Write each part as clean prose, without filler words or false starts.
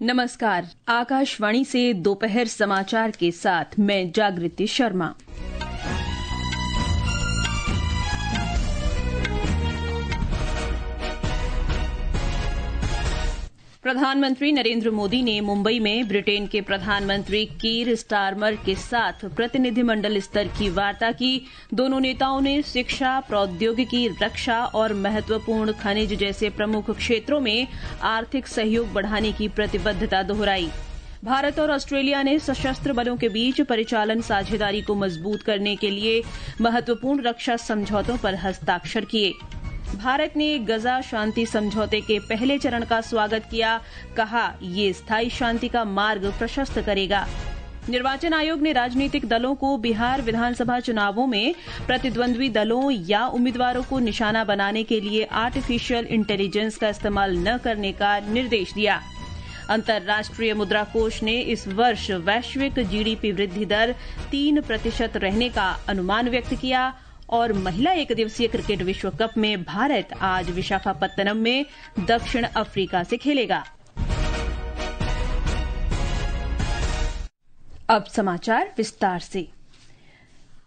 नमस्कार, आकाशवाणी से दोपहर समाचार के साथ मैं जागृति शर्मा। प्रधानमंत्री नरेंद्र मोदी ने मुंबई में ब्रिटेन के प्रधानमंत्री कीर स्टारमर के साथ प्रतिनिधिमंडल स्तर की वार्ता की। दोनों नेताओं ने शिक्षा, प्रौद्योगिकी, रक्षा और महत्वपूर्ण खनिज जैसे प्रमुख क्षेत्रों में आर्थिक सहयोग बढ़ाने की प्रतिबद्धता दोहराई। भारत और ऑस्ट्रेलिया ने सशस्त्र बलों के बीच परिचालन साझेदारी को मजबूत करने के लिए महत्वपूर्ण रक्षा समझौतों पर हस्ताक्षर किए। भारत ने गजा शांति समझौते के पहले चरण का स्वागत किया, कहा ये स्थायी शांति का मार्ग प्रशस्त करेगा। निर्वाचन आयोग ने राजनीतिक दलों को बिहार विधानसभा चुनावों में प्रतिद्वंद्वी दलों या उम्मीदवारों को निशाना बनाने के लिए आर्टिफिशियल इंटेलिजेंस का इस्तेमाल न करने का निर्देश दिया। अंतर्राष्ट्रीय मुद्रा कोष ने इस वर्ष वैश्विक जीडीपी वृद्धि दर 3% रहने का अनुमान व्यक्त किया। और महिला एकदिवसीय क्रिकेट विश्व कप में भारत आज विशाखापत्तनम में दक्षिण अफ्रीका से खेलेगा। अब समाचार विस्तार से।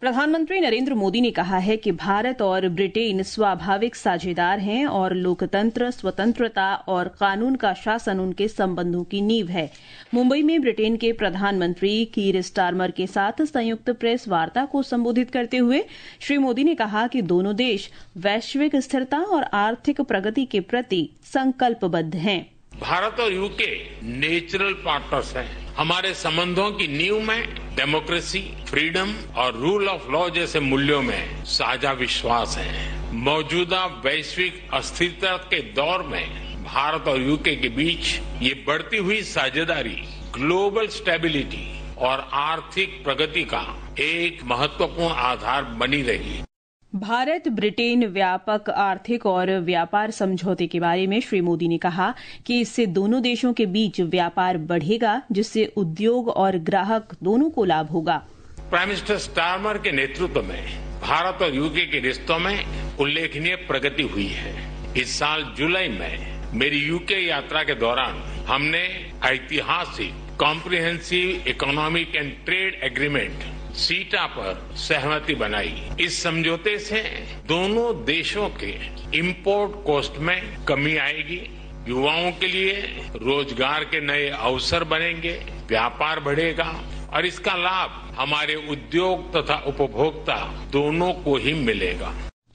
प्रधानमंत्री नरेंद्र मोदी ने कहा है कि भारत और ब्रिटेन स्वाभाविक साझेदार हैं और लोकतंत्र, स्वतंत्रता और कानून का शासन उनके संबंधों की नींव है। मुंबई में ब्रिटेन के प्रधानमंत्री कीर स्टारमर के साथ संयुक्त प्रेस वार्ता को संबोधित करते हुए श्री मोदी ने कहा कि दोनों देश वैश्विक स्थिरता और आर्थिक प्रगति के प्रति संकल्पबद्ध हैं। भारत और यूके नेचुरल पार्टनर्स हैं। हमारे संबंधों की नींव में डेमोक्रेसी, फ्रीडम और रूल ऑफ लॉ जैसे मूल्यों में साझा विश्वास है। मौजूदा वैश्विक अस्थिरता के दौर में भारत और यूके के बीच ये बढ़ती हुई साझेदारी ग्लोबल स्टेबिलिटी और आर्थिक प्रगति का एक महत्वपूर्ण आधार बनी रही। भारत ब्रिटेन व्यापक आर्थिक और व्यापार समझौते के बारे में श्री मोदी ने कहा कि इससे दोनों देशों के बीच व्यापार बढ़ेगा, जिससे उद्योग और ग्राहक दोनों को लाभ होगा। प्राइम मिनिस्टर स्टारमर के नेतृत्व में भारत और यूके के रिश्तों में उल्लेखनीय प्रगति हुई है। इस साल जुलाई में मेरी यूके यात्रा के दौरान हमने ऐतिहासिक comprehensive economic and trade agreement सीटा पर सहमति बनाई। इस समझौते से दोनों देशों के इंपोर्ट कॉस्ट में कमी आएगी, युवाओं के लिए रोजगार के नए अवसर बनेंगे, व्यापार बढ़ेगा और इसका लाभ हमारे उद्योग तथा उपभोक्ता दोनों को ही मिलेगा।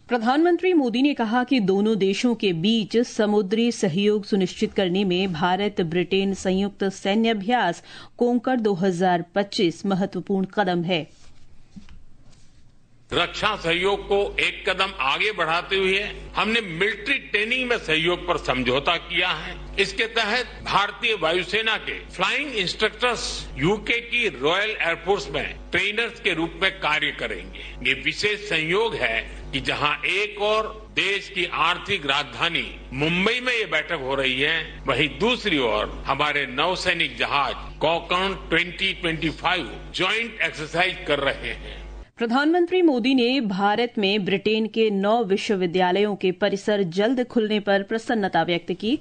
प्रधानमंत्री मोदी ने कहा कि दोनों देशों के बीच समुद्री सहयोग सुनिश्चित करने में भारत ब्रिटेन संयुक्त सैन्य अभ्यास कोंकण 2025 महत्वपूर्ण कदम है। रक्षा सहयोग को एक कदम आगे बढ़ाते हुए हमने मिलिट्री ट्रेनिंग में सहयोग पर समझौता किया है। इसके तहत भारतीय वायुसेना के फ्लाइंग इंस्ट्रक्टर्स यूके की रॉयल एयरफोर्स में ट्रेनर्स के रूप में कार्य करेंगे। ये विशेष संयोग है कि जहां एक और देश की आर्थिक राजधानी मुंबई में ये बैठक हो रही है, वहीं दूसरी ओर हमारे नौसैनिक जहाज कोंकण 2025 ज्वाइंट एक्सरसाइज कर रहे हैं। प्रधानमंत्री मोदी ने भारत में ब्रिटेन के 9 विश्वविद्यालयों के परिसर जल्द खुलने पर प्रसन्नता व्यक्त की।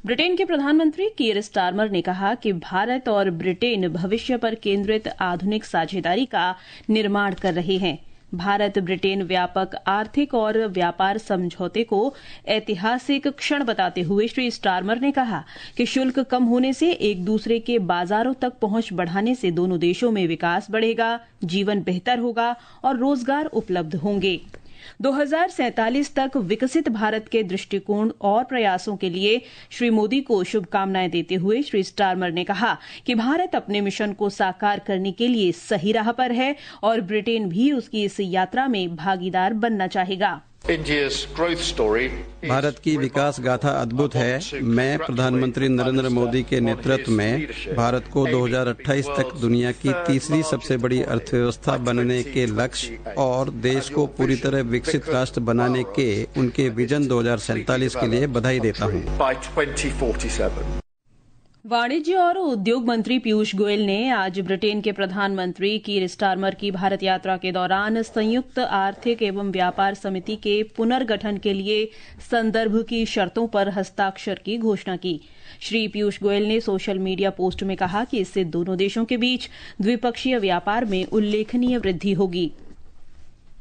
ब्रिटेन के प्रधानमंत्री कीर स्टारमर ने कहा कि भारत और ब्रिटेन भविष्य पर केंद्रित आधुनिक साझेदारी का निर्माण कर रहे हैं। भारत ब्रिटेन व्यापक आर्थिक और व्यापार समझौते को ऐतिहासिक क्षण बताते हुए श्री स्टारमर ने कहा कि शुल्क कम होने से एक दूसरे के बाजारों तक पहुंच बढ़ाने से दोनों देशों में विकास बढ़ेगा, जीवन बेहतर होगा और रोजगार उपलब्ध होंगे। 2047 तक विकसित भारत के दृष्टिकोण और प्रयासों के लिए श्री मोदी को शुभकामनाएं देते हुए श्री स्टारमर ने कहा कि भारत अपने मिशन को साकार करने के लिए सही राह पर है और ब्रिटेन भी उसकी इस यात्रा में भागीदार बनना चाहेगा। भारत की विकास गाथा अद्भुत है। मैं प्रधानमंत्री नरेंद्र मोदी के नेतृत्व में भारत को 2028 तक दुनिया की तीसरी सबसे बड़ी अर्थव्यवस्था बनने के लक्ष्य और देश को पूरी तरह विकसित राष्ट्र बनाने के उनके विजन 2047 के लिए बधाई देता हूँ। वाणिज्य और उद्योग मंत्री पीयूष गोयल ने आज ब्रिटेन के प्रधानमंत्री कीर स्टारमर की भारत यात्रा के दौरान संयुक्त आर्थिक एवं व्यापार समिति के पुनर्गठन के लिए संदर्भ की शर्तों पर हस्ताक्षर की घोषणा की। श्री पीयूष गोयल ने सोशल मीडिया पोस्ट में कहा कि इससे दोनों देशों के बीच द्विपक्षीय व्यापार में उल्लेखनीय वृद्धि होगी।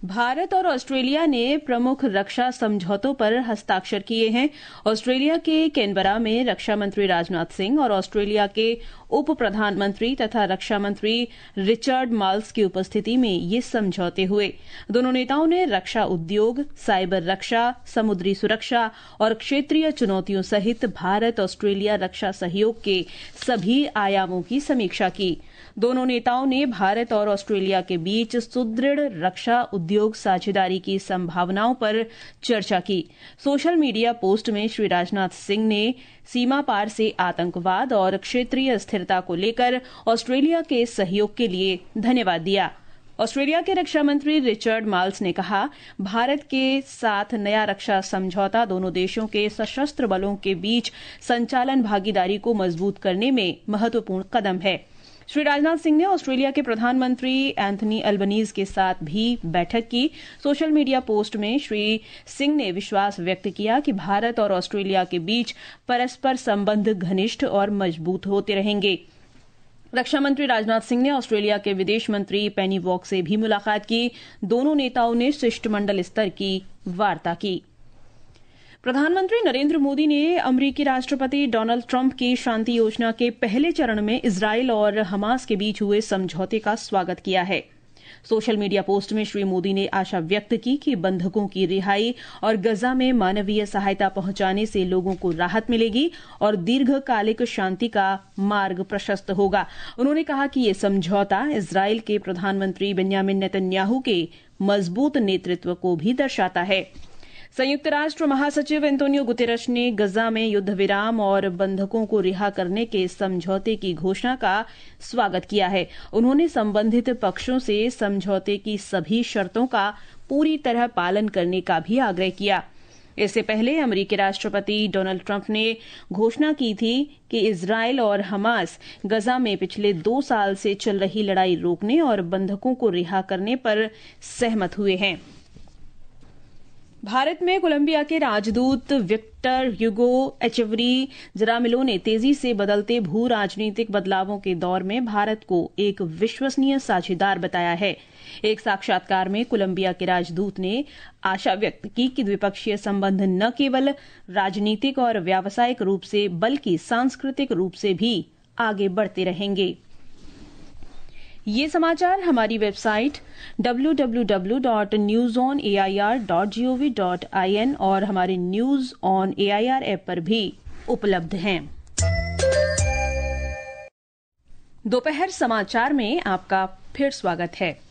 भारत और ऑस्ट्रेलिया ने प्रमुख रक्षा समझौतों पर हस्ताक्षर किए हैं। ऑस्ट्रेलिया के कैनबरा में रक्षा मंत्री राजनाथ सिंह और ऑस्ट्रेलिया के उप प्रधानमंत्री तथा रक्षा मंत्री रिचर्ड माल्स की उपस्थिति में ये समझौते हुए। दोनों नेताओं ने रक्षा उद्योग, साइबर रक्षा, समुद्री सुरक्षा और क्षेत्रीय चुनौतियों सहित भारत ऑस्ट्रेलिया रक्षा सहयोग के सभी आयामों की समीक्षा की। दोनों नेताओं ने भारत और ऑस्ट्रेलिया के बीच सुदृढ़ रक्षा उद्योग साझेदारी की संभावनाओं पर चर्चा की। सोशल मीडिया पोस्ट में श्री राजनाथ सिंह ने सीमा पार से आतंकवाद और क्षेत्रीय स्थिरता को लेकर ऑस्ट्रेलिया के सहयोग के लिए धन्यवाद दिया। ऑस्ट्रेलिया के रक्षा मंत्री रिचर्ड माल्स ने कहा, भारत के साथ नया रक्षा समझौता दोनों देशों के सशस्त्र बलों के बीच संचालन भागीदारी को मजबूत करने में महत्वपूर्ण कदम है। श्री राजनाथ सिंह ने ऑस्ट्रेलिया के प्रधानमंत्री एंथनी अल्बनीज के साथ भी बैठक की। सोशल मीडिया पोस्ट में श्री सिंह ने विश्वास व्यक्त किया कि भारत और ऑस्ट्रेलिया के बीच परस्पर संबंध घनिष्ठ और मजबूत होते रहेंगे। रक्षा मंत्री राजनाथ सिंह ने ऑस्ट्रेलिया के विदेश मंत्री पेनी वॉक से भी मुलाकात की। दोनों नेताओं ने शिष्टमंडल स्तर की वार्ता की। प्रधानमंत्री नरेंद्र मोदी ने अमेरिकी राष्ट्रपति डोनाल्ड ट्रंप की शांति योजना के पहले चरण में इजरायल और हमास के बीच हुए समझौते का स्वागत किया है। सोशल मीडिया पोस्ट में श्री मोदी ने आशा व्यक्त की कि बंधकों की रिहाई और गजा में मानवीय सहायता पहुंचाने से लोगों को राहत मिलेगी और दीर्घकालिक शांति का मार्ग प्रशस्त होगा। उन्होंने कहा कि ये समझौता इजरायल के प्रधानमंत्री बेंजामिन नेतन्याहू के मजबूत नेतृत्व को भी दर्शाता है। संयुक्त राष्ट्र महासचिव एंटोनियो गुतेरश ने गजा में युद्ध विराम और बंधकों को रिहा करने के समझौते की घोषणा का स्वागत किया है। उन्होंने संबंधित पक्षों से समझौते की सभी शर्तों का पूरी तरह पालन करने का भी आग्रह किया। इससे पहले अमेरिकी राष्ट्रपति डोनाल्ड ट्रंप ने घोषणा की थी कि इजरायल और हमास गजा में पिछले 2 साल से चल रही लड़ाई रोकने और बंधकों को रिहा करने पर सहमत हुए हैं। भारत में कोलंबिया के राजदूत विक्टर ह्यूगो एचेवरी जरामिलो ने तेजी से बदलते भू राजनीतिक बदलावों के दौर में भारत को एक विश्वसनीय साझेदार बताया है। एक साक्षात्कार में कोलंबिया के राजदूत ने आशा व्यक्त की कि द्विपक्षीय संबंध न केवल राजनीतिक और व्यावसायिक रूप से बल्कि सांस्कृतिक रूप से भी आगे बढ़ते रहेंगे। ये समाचार हमारी वेबसाइट www.newsonair.gov.in और हमारे न्यूज ऑन एआईआर ऐप पर भी उपलब्ध हैं। दोपहर समाचार में आपका फिर स्वागत है।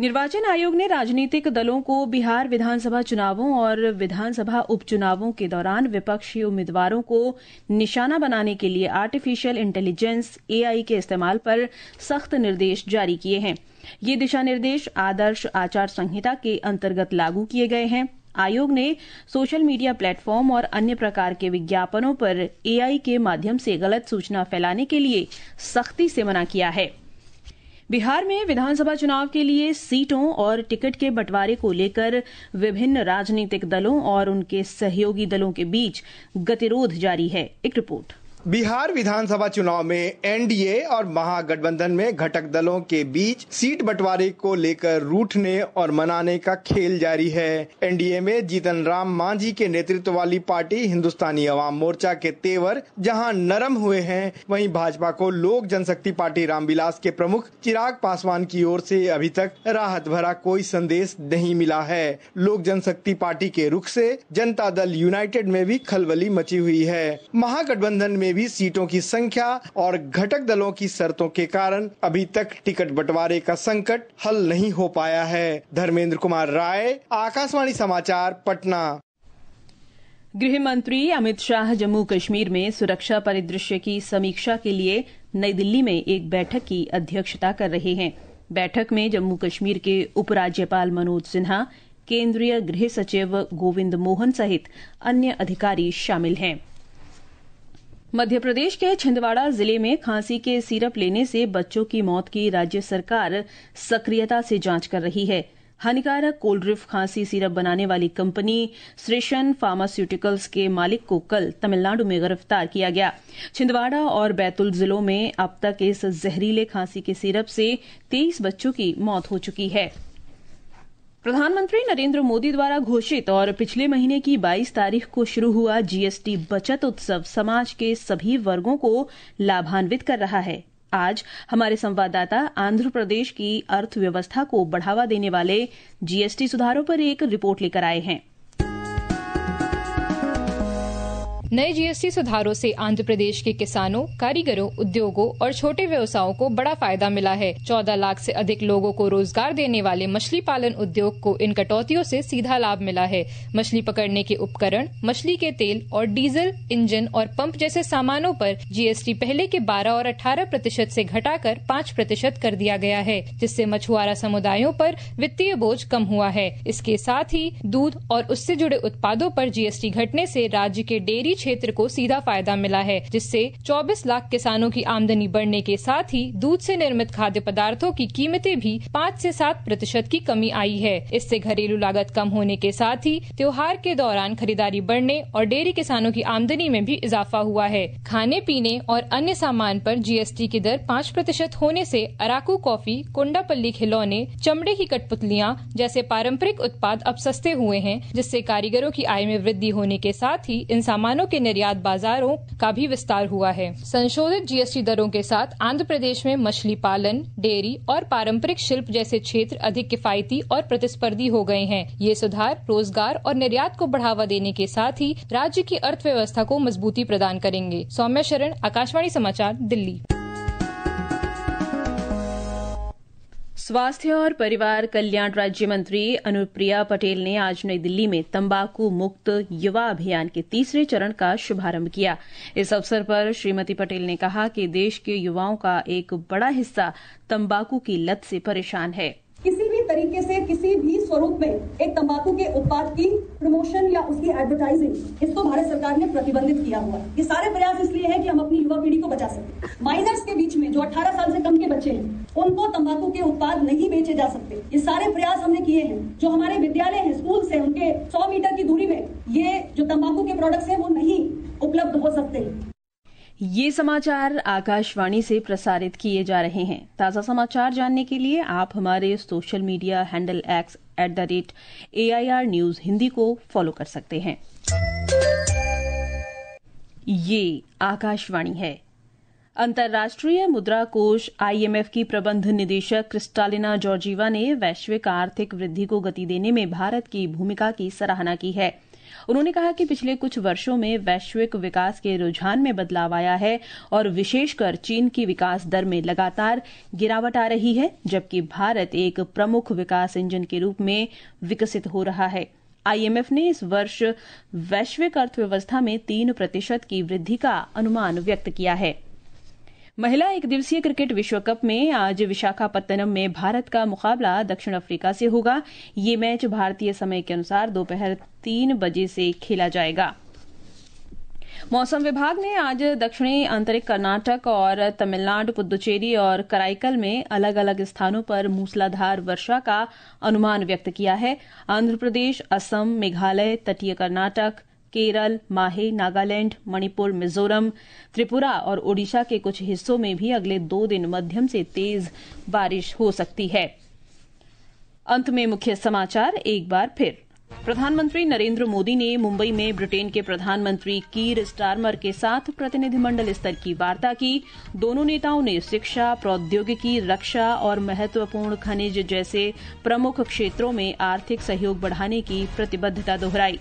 निर्वाचन आयोग ने राजनीतिक दलों को बिहार विधानसभा चुनावों और विधानसभा उपचुनावों के दौरान विपक्षी उम्मीदवारों को निशाना बनाने के लिए आर्टिफिशियल इंटेलिजेंस एआई के इस्तेमाल पर सख्त निर्देश जारी किए हैं। ये दिशा निर्देश आदर्श आचार संहिता के अंतर्गत लागू किए गए हैं। आयोग ने सोशल मीडिया प्लेटफॉर्म और अन्य प्रकार के विज्ञापनों पर एआई के माध्यम से गलत सूचना फैलाने के लिए सख्ती से मना किया है। बिहार में विधानसभा चुनाव के लिए सीटों और टिकट के बंटवारे को लेकर विभिन्न राजनीतिक दलों और उनके सहयोगी दलों के बीच गतिरोध जारी है। एक रिपोर्ट। बिहार विधानसभा चुनाव में एनडीए और महागठबंधन में घटक दलों के बीच सीट बंटवारे को लेकर रूठने और मनाने का खेल जारी है। एनडीए में जीतन राम मांझी के नेतृत्व वाली पार्टी हिंदुस्तानी अवाम मोर्चा के तेवर जहां नरम हुए हैं, वहीं भाजपा को लोक जनशक्ति पार्टी रामविलास के प्रमुख चिराग पासवान की ओर से अभी तक राहत भरा कोई संदेश नहीं मिला है। लोक जनशक्ति पार्टी के रुख से जनता दल यूनाइटेड में भी खलबली मची हुई है। महागठबंधन में भी सीटों की संख्या और घटक दलों की शर्तों के कारण अभी तक टिकट बंटवारे का संकट हल नहीं हो पाया है। धर्मेंद्र कुमार राय, आकाशवाणी समाचार, पटना। गृह मंत्री अमित शाह जम्मू कश्मीर में सुरक्षा परिदृश्य की समीक्षा के लिए नई दिल्ली में एक बैठक की अध्यक्षता कर रहे हैं। बैठक में जम्मू कश्मीर के उपराज्यपाल मनोज सिन्हा, केंद्रीय गृह सचिव गोविंद मोहन सहित अन्य अधिकारी शामिल हैं। मध्य प्रदेश के छिंदवाड़ा जिले में खांसी के सिरप लेने से बच्चों की मौत की राज्य सरकार सक्रियता से जांच कर रही है। हानिकारक कोल्ड्रिफ खांसी सिरप बनाने वाली कंपनी श्रेशन फार्मास्यूटिकल्स के मालिक को कल तमिलनाडु में गिरफ्तार किया गया। छिंदवाड़ा और बैतूल जिलों में अब तक इस जहरीले खांसी के सिरप से 23 बच्चों की मौत हो चुकी है। प्रधानमंत्री नरेंद्र मोदी द्वारा घोषित और पिछले महीने की 22 तारीख को शुरू हुआ जीएसटी बचत उत्सव समाज के सभी वर्गों को लाभान्वित कर रहा है। आज हमारे संवाददाता आंध्र प्रदेश की अर्थव्यवस्था को बढ़ावा देने वाले जीएसटी सुधारों पर एक रिपोर्ट लेकर आए हैं। नए जीएसटी सुधारों से आंध्र प्रदेश के किसानों, कारीगरों, उद्योगों और छोटे व्यवसायों को बड़ा फायदा मिला है। 14 लाख से अधिक लोगों को रोजगार देने वाले मछली पालन उद्योग को इन कटौतियों से सीधा लाभ मिला है। मछली पकड़ने के उपकरण, मछली के तेल और डीजल, इंजन और पंप जैसे सामानों पर जीएसटी पहले के 12 और 18% से घटाकर 5% कर दिया गया है, जिससे मछुआरा समुदायों पर वित्तीय बोझ कम हुआ है। इसके साथ ही दूध और उससे जुड़े उत्पादों पर जीएसटी घटने से राज्य के डेयरी क्षेत्र को सीधा फायदा मिला है, जिससे 24 लाख किसानों की आमदनी बढ़ने के साथ ही दूध से निर्मित खाद्य पदार्थों की कीमतें भी 5 से 7% की कमी आई है। इससे घरेलू लागत कम होने के साथ ही त्योहार के दौरान खरीदारी बढ़ने और डेयरी किसानों की आमदनी में भी इजाफा हुआ है। खाने पीने और अन्य सामान पर जीएसटी की दर 5% होने से अराकू कॉफी, कोंडापल्ली खिलौने, चमड़े की कठपुतलियां जैसे पारंपरिक उत्पाद अब सस्ते हुए हैं, जिससे कारीगरों की आय में वृद्धि होने के साथ ही इन सामानों के निर्यात बाजारों का भी विस्तार हुआ है। संशोधित जीएसटी दरों के साथ आंध्र प्रदेश में मछली पालन, डेयरी और पारंपरिक शिल्प जैसे क्षेत्र अधिक किफायती और प्रतिस्पर्धी हो गए हैं। ये सुधार रोजगार और निर्यात को बढ़ावा देने के साथ ही राज्य की अर्थव्यवस्था को मजबूती प्रदान करेंगे। सौम्या शरण, आकाशवाणी समाचार, दिल्ली। स्वास्थ्य और परिवार कल्याण राज्य मंत्री अनुप्रिया पटेल ने आज नई दिल्ली में तंबाकू मुक्त युवा अभियान के तीसरे चरण का शुभारंभ किया। इस अवसर पर श्रीमती पटेल ने कहा कि देश के युवाओं का एक बड़ा हिस्सा तंबाकू की लत से परेशान है। किसी भी तरीके से, किसी भी स्वरूप में एक तंबाकू के उत्पाद की प्रमोशन या उसकी एडवर्टाइजिंग, इसको भारत सरकार ने प्रतिबंधित किया हुआ है। ये सारे प्रयास इसलिए है कि हम अपनी युवा पीढ़ी को बचा सकें। माइनर्स के बीच में जो 18 साल से कम के बच्चे हैं, उनको तंबाकू के उत्पाद नहीं बेचे जा सकते। ये सारे प्रयास हमने किए हैं। जो हमारे विद्यालय हैं, स्कूल से उनके 100 मीटर की दूरी में ये जो तंबाकू के प्रोडक्ट्स हैं वो नहीं उपलब्ध हो सकते। ये समाचार आकाशवाणी से प्रसारित किए जा रहे हैं। ताजा समाचार जानने के लिए आप हमारे social media handle X @AIR News Hindi को फॉलो कर सकते हैं। ये आकाशवाणी है। अंतर्राष्ट्रीय मुद्रा कोष IMF की प्रबंध निदेशक क्रिस्टालिना जॉर्जीवा ने वैश्विक आर्थिक वृद्धि को गति देने में भारत की भूमिका की सराहना की है। उन्होंने कहा कि पिछले कुछ वर्षों में वैश्विक विकास के रुझान में बदलाव आया है और विशेषकर चीन की विकास दर में लगातार गिरावट आ रही है, जबकि भारत एक प्रमुख विकास इंजन के रूप में विकसित हो रहा है। IMF ने इस वर्ष वैश्विक अर्थव्यवस्था में 3% की वृद्धि का अनुमान व्यक्त किया है। महिला एक दिवसीय क्रिकेट विश्व कप में आज विशाखापत्तनम में भारत का मुकाबला दक्षिण अफ्रीका से होगा। ये मैच भारतीय समय के अनुसार दोपहर 3 बजे से खेला जाएगा। मौसम विभाग ने आज दक्षिणी आंतरिक कर्नाटक और तमिलनाडु, पुदुचेरी और कराईकल में अलग अलग स्थानों पर मूसलाधार वर्षा का अनुमान व्यक्त किया है। आंध्र प्रदेश, असम, मेघालय, तटीय कर्नाटक, केरल, माहे, नागालैंड, मणिपुर, मिजोरम, त्रिपुरा और ओडिशा के कुछ हिस्सों में भी अगले 2 दिन मध्यम से तेज बारिश हो सकती है। अंत में मुख्य समाचार एक बार फिर। प्रधानमंत्री नरेंद्र मोदी ने मुंबई में ब्रिटेन के प्रधानमंत्री कीर स्टारमर के साथ प्रतिनिधिमंडल स्तर की वार्ता की। दोनों नेताओं ने शिक्षा, प्रौद्योगिकी, रक्षा और महत्वपूर्ण खनिज जैसे प्रमुख क्षेत्रों में आर्थिक सहयोग बढ़ाने की प्रतिबद्धता दोहराई।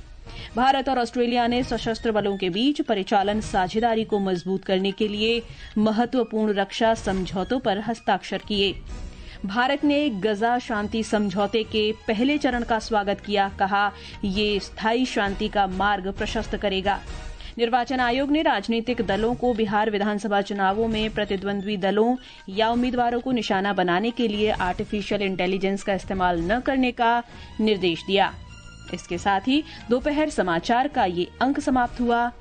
भारत और ऑस्ट्रेलिया ने सशस्त्र बलों के बीच परिचालन साझेदारी को मजबूत करने के लिए महत्वपूर्ण रक्षा समझौतों पर हस्ताक्षर किए। भारत ने गजा शांति समझौते के पहले चरण का स्वागत किया, कहा ये स्थायी शांति का मार्ग प्रशस्त करेगा। निर्वाचन आयोग ने राजनीतिक दलों को बिहार विधानसभा चुनावों में प्रतिद्वंद्वी दलों या उम्मीदवारों को निशाना बनाने के लिए आर्टिफिशियल इंटेलिजेंस का इस्तेमाल न करने का निर्देश दिया। इसके साथ ही दोपहर समाचार का ये अंक समाप्त हुआ।